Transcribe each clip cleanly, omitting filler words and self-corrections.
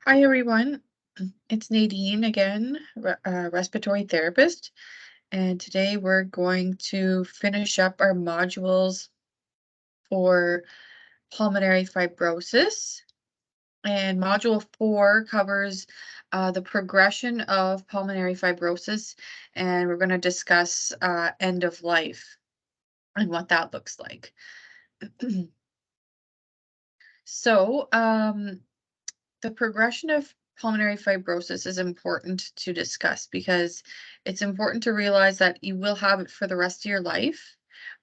Hi, everyone. It's Nadine again, respiratory therapist. And today we're going to finish up our modules for pulmonary fibrosis. And module 4 covers the progression of pulmonary fibrosis. And we're going to discuss end of life and what that looks like. So, the progression of pulmonary fibrosis is important to discuss because it's important to realize that you will have it for the rest of your life,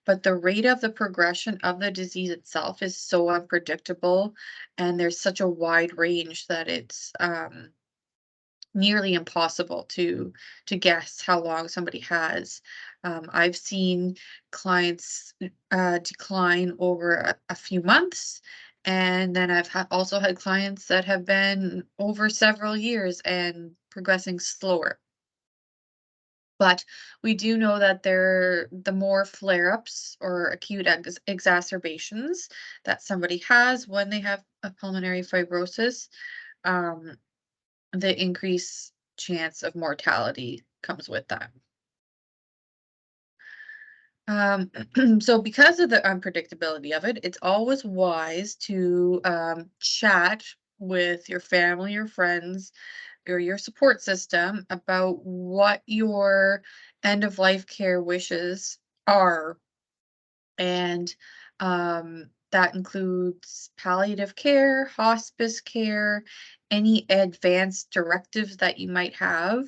but the rate of the progression of the disease itself is so unpredictable, and there's such a wide range that it's nearly impossible to guess how long somebody has. I've seen clients decline over a few months, and then I've also had clients that have been over several years and progressing slower. But we do know that the more flare-ups or acute exacerbations that somebody has when they have a pulmonary fibrosis, um, the increased chance of mortality comes with that. Um, so because of the unpredictability of it, it's always wise to chat with your family or friends or your support system about what your end of life care wishes are. And that includes palliative care, hospice care, any advanced directives that you might have.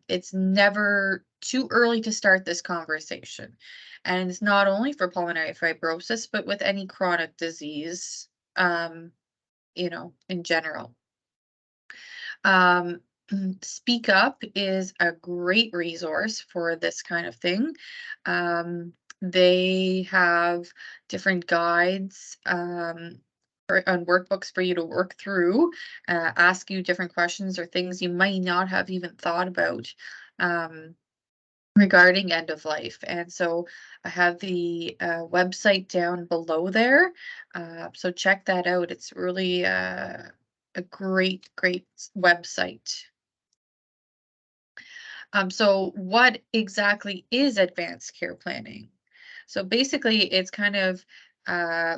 It's never too early to start this conversation. And it's not only for pulmonary fibrosis, but with any chronic disease, um, in general. Um, Speak Up is a great resource for this kind of thing. They have different guides and workbooks for you to work through, ask you different questions or things you might not have even thought about um, regarding end of life. And so I have the website down below there. So check that out. It's really a great website. So what exactly is advanced care planning? So basically, it's kind of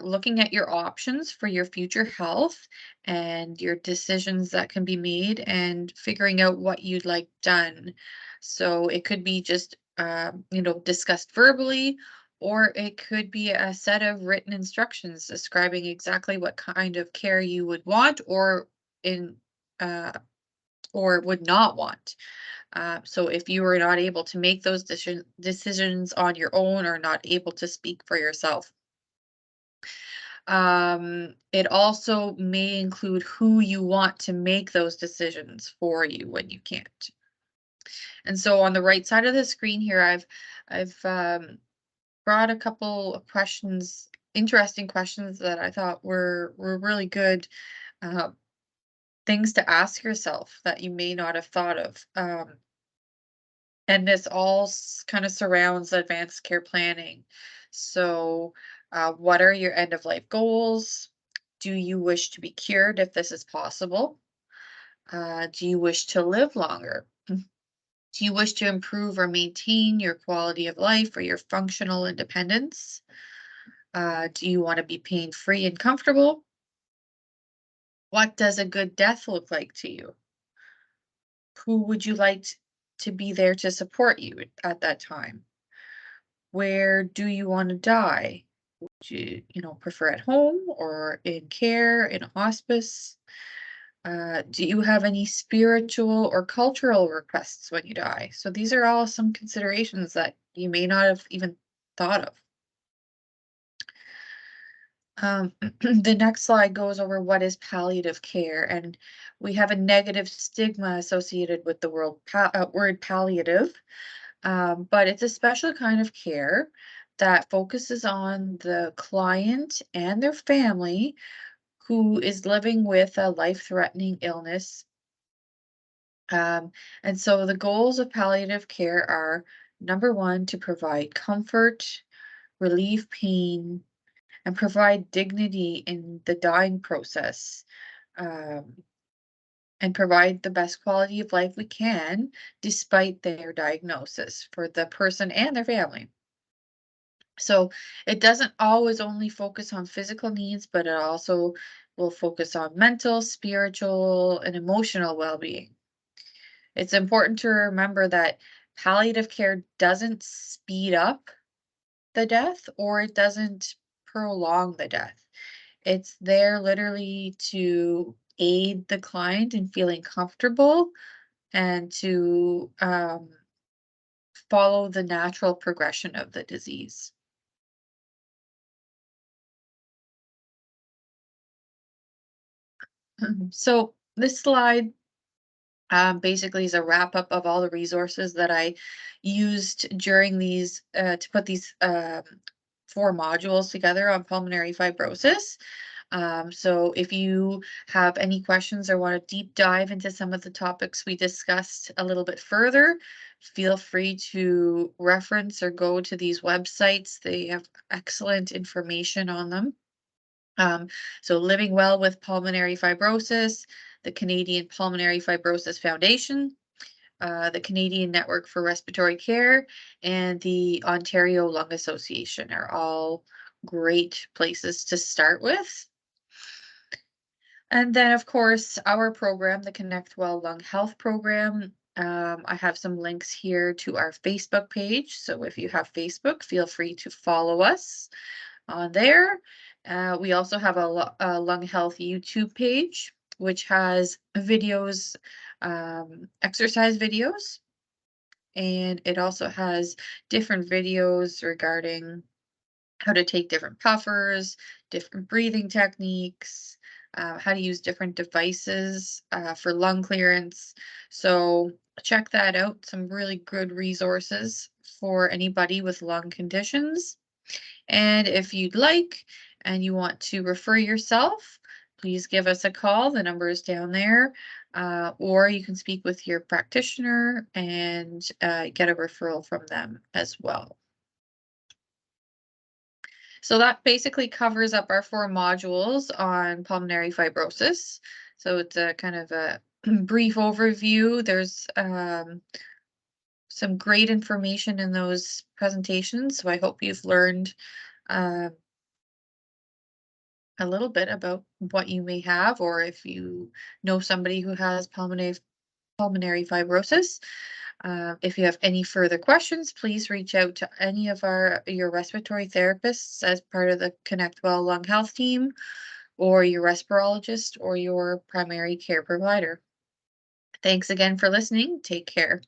looking at your options for your future health and your decisions that can be made and figuring out what you'd like done. So it could be just, discussed verbally, or it could be a set of written instructions describing exactly what kind of care you would want in uh, or would not want. So if you are not able to make those decisions on your own or not able to speak for yourself, it also may include who you want to make those decisions for you when you can't. And so on the right side of the screen here, I've brought a couple of questions, interesting questions that I thought were really good uh, things to ask yourself that you may not have thought of. And this all kind of surrounds advanced care planning. So, what are your end of life goals? Do you wish to be cured if this is possible? Do you wish to live longer? Do you wish to improve or maintain your quality of life or your functional independence? Do you want to be pain free and comfortable? What does a good death look like to you? Who would you like to be there to support you at that time? Where do you want to die? Do you prefer at home or in care, in hospice? Do you have any spiritual or cultural requests when you die? So these are all some considerations that you may not have even thought of. The next slide goes over what is palliative care, and we have a negative stigma associated with the word palliative, but it's a special kind of care that focuses on the client and their family who is living with a life-threatening illness. Um, and so the goals of palliative care are number one, to provide comfort, relieve pain, and provide dignity in the dying process. Um, and provide the best quality of life we can despite their diagnosis for the person and their family. So it doesn't always only focus on physical needs, but it also will focus on mental, spiritual, and emotional well-being. It's important to remember that palliative care doesn't speed up the death or it doesn't prolong the death. It's there literally to aid the client in feeling comfortable and to follow the natural progression of the disease. So this slide basically is a wrap up of all the resources that I used during these to put these 4 modules together on pulmonary fibrosis. So if you have any questions or want to deep dive into some of the topics we discussed a little bit further, feel free to reference or go to these websites. They have excellent information on them. Um, so Living Well with Pulmonary Fibrosis, the Canadian Pulmonary Fibrosis Foundation, the Canadian Network for Respiratory Care, and the Ontario Lung Association are all great places to start with. And then, of course, our program, the Connect Well Lung Health Program. I have some links here to our Facebook page. So if you have Facebook, feel free to follow us on there. We also have a lung health YouTube page, which has videos, exercise videos, and it also has different videos regarding how to take different puffers, different breathing techniques, how to use different devices for lung clearance. So check that out. Some really good resources for anybody with lung conditions. And if you'd like and you want to refer yourself, please give us a call. The number is down there. Or you can speak with your practitioner and get a referral from them as well. So that basically covers up our 4 modules on pulmonary fibrosis. So it's a kind of a brief overview. There's some great information in those presentations. So I hope you've learned uh, a little bit about what you may have, or if you know somebody who has pulmonary fibrosis. If you have any further questions, please reach out to any of your respiratory therapists as part of the Connect Well Lung Health team, or your respirologist, or your primary care provider. Thanks again for listening. Take care.